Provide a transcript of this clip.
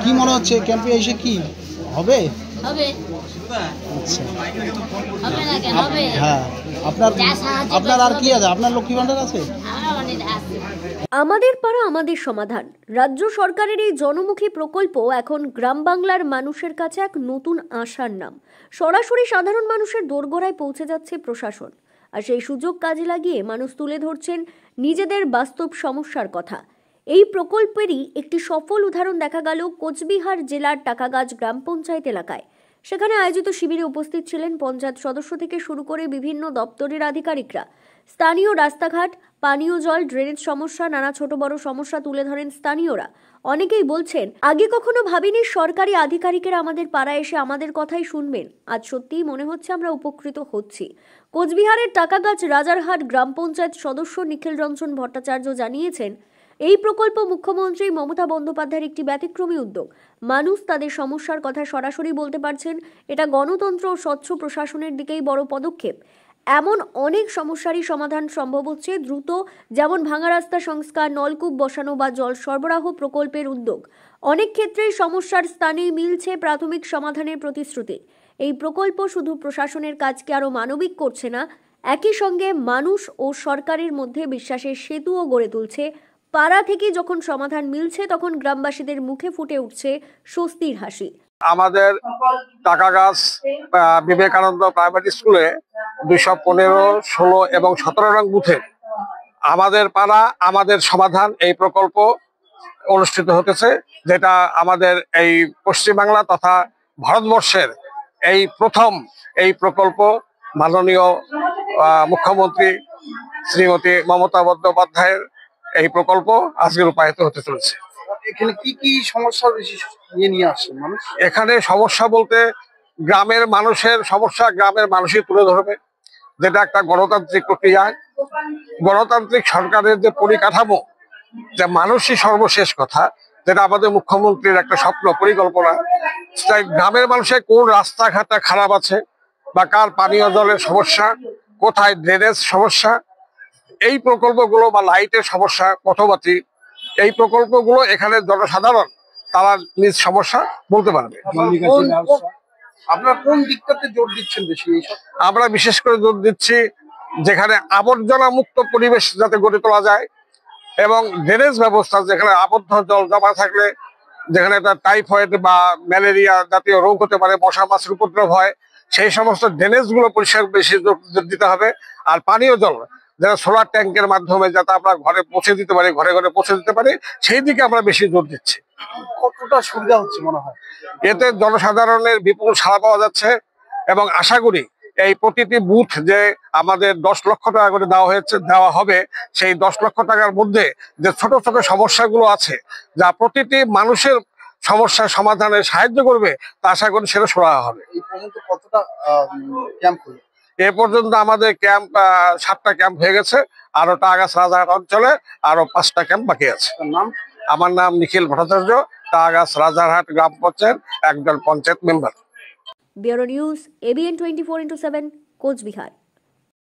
কি মনে হচ্ছে ক্যাম্পে এসে কি হবে? হবে। আচ্ছা, হবে না কেন হবে? হ্যাঁ, আপনার আর কি আছে? আপনার লক্ষ্মী ভান্ডার আছে? আমার অনেক আছে। আমাদের পাড়া আমাদের সমাধান রাজ্য সরকারের এই জনমুখী প্রকল্প এখন গ্রাম বাংলার মানুষের কাছে এক নতুন আশার নাম। সরাসরি সাধারণ মানুষের দোরগোড়ায় পৌঁছে যাচ্ছে প্রশাসন, আর সেই সুযোগ কাজে লাগিয়ে মানুষ তুলে ধরছেন নিজেদের বাস্তব সমস্যার কথা। এই প্রকল্পেরই একটি সফল উদাহরণ দেখা গেল কোচবিহার জেলার টাকাগাছ গ্রাম পঞ্চায়েত এলাকায়। সেখানে আয়োজিত শিবিরে উপস্থিত ছিলেন পঞ্চায়েত সদস্য থেকে শুরু করে বিভিন্ন দপ্তরের আধিকারিকরা। স্থানীয় রাস্তাঘাট, পানীয় জল, ড্রেনেজ সমস্যা, নানা ছোট বড় সমস্যা তুলে ধরেন স্থানীয়রা। অনেকেই বলছেন, আগে কখনো ভাবিনি সরকারি আধিকারিকেরা আমাদের পাড়ায় এসে আমাদের কথাই শুনবেন। আজ সত্যিই মনে হচ্ছে আমরা উপকৃত হচ্ছি। কোচবিহারের টাকাগাছ রাজারহাট গ্রাম পঞ্চায়েত সদস্য নিখিল রঞ্জন ভট্টাচার্য জানিয়েছেন, এই প্রকল্প মুখ্যমন্ত্রী মমতা বন্দ্যোপাধ্যায়ের একটি ব্যতিক্রমী উদ্যোগ। মানুষ তাদের সমস্যার কথা সরাসরি বলতে পারছেন। এটা গণতন্ত্র ও স্বচ্ছ প্রশাসনের দিকেই বড় পদক্ষেপ। এমন অনেক সমস্যারই সমাধান সম্ভব হচ্ছে দ্রুত, যেমন ভাঙা রাস্তা সংস্কার, নলকূপ বসানো বা জল সরবরাহ প্রকল্পের উদ্যোগ। অনেক ক্ষেত্রেই সমস্যার স্থানেই মিলছে প্রাথমিক সমাধানের প্রতিশ্রুতি। এই প্রকল্প শুধু প্রশাসনের কাজকে আরও মানবিক করছে না, একই সঙ্গে মানুষ ও সরকারের মধ্যে বিশ্বাসের সেতুও গড়ে তুলছে। পাড়া থেকে যখন সমাধান মিলছে, তখন গ্রামবাসীদের মুখে ফুটে উঠছে স্বস্তির হাসি। আমাদের টাকাগাছ বিবেকানন্দ প্রাইমারি স্কুলে 215, 16 এবং 17 নং বুথে আমাদের পাড়া আমাদের সমাধান এই প্রকল্প অনুষ্ঠিত হতেছে, যেটা আমাদের এই পশ্চিমবাংলা তথা ভারতবর্ষের এই প্রথম এই প্রকল্প মাননীয় মুখ্যমন্ত্রী শ্রীমতী মমতা বন্দ্যোপাধ্যায়ের এই প্রকল্প আজকে রূপায়িত হতে চলেছে। এখানে কি কি সমস্যা বেশি নিয়ে আসছে মানুষ? এখানে সমস্যা বলতে গ্রামের মানুষের সমস্যা গ্রামের মানুষই তুলে ধরবে, যেটা একটা গণতান্ত্রিক প্রক্রিয়া। গণতান্ত্রিক সরকারের যে পরিকাঠামো, যে মানুষই সর্বশেষ কথা, যেটা আমাদের মুখ্যমন্ত্রীর একটা স্বপ্ন পরিকল্পনা। তাই গ্রামের মানুষের কোন রাস্তাঘাটটা খারাপ আছে বা কার পানীয় জলের সমস্যা, কোথায় ড্রেনেজ সমস্যা, এই প্রকল্পগুলো বা লাইটের সমস্যা, পথবাতি, এই প্রকল্পগুলো এখানে জনসাধারণ তারা নিজ সমস্যা বলতে পারবে। আপনারা কোন দিকটাতে জোর দিচ্ছেন বেশি? আমরা বিশেষ করে জোর দিচ্ছি যেখানে আবর্জনা মুক্ত পরিবেশ যাতে গড়ে তোলা যায়, এবং ড্রেনেজ ব্যবস্থা, যেখানে আবদ্ধ জল জমা থাকলে যেখানে একটা টাইফয়েড বা ম্যালেরিয়া জাতীয় রোগ হতে পারে, মশা মাছির উপদ্রব হয়, সেই সমস্ত ড্রেনেজ গুলো পরিষ্কার বেশি জোর দিতে হবে। আর পানীয় জল যারা সোলার ট্যাঙ্কের মাধ্যমে যাতে আমরা ঘরে পৌঁছে দিতে পারি, ঘরে ঘরে পৌঁছে দিতে পারি, সেই দিকে আমরা বেশি জোর দিচ্ছি। কতটা সুবিধা হচ্ছে মনে হয়? এতে জনসাধারণের বিপুল সাড়া পাওয়া যাচ্ছে, এবং আশা করি এই প্রতিটি বুথ যে আমাদের 10 লক্ষ টাকা করে দেওয়া হবে, সেই 10 লক্ষ টাকার মধ্যে যে ছোট ছোট সমস্যাগুলো আছে, যা প্রতিটি মানুষের সমস্যার সমাধানে সাহায্য করবে, তা আশা করি সেটা সরানো হবে। এই পর্যন্ত কতটা ক্যাম্প হলো? এ পর্যন্ত আমাদের ক্যাম্প 7টা ক্যাম্প হয়ে গেছে, আরো টাকাগাছ রাজারহাট অঞ্চলে আরো 5টা ক্যাম্প বাকি আছে। নাম? আমার নাম নিখিল ভট্টাচার্য, টাকাগাছ রাজারহাট গ্রাম পঞ্চায়েত একজন panchayat member. Bureau news, ABN 24/7, Cooch Behar.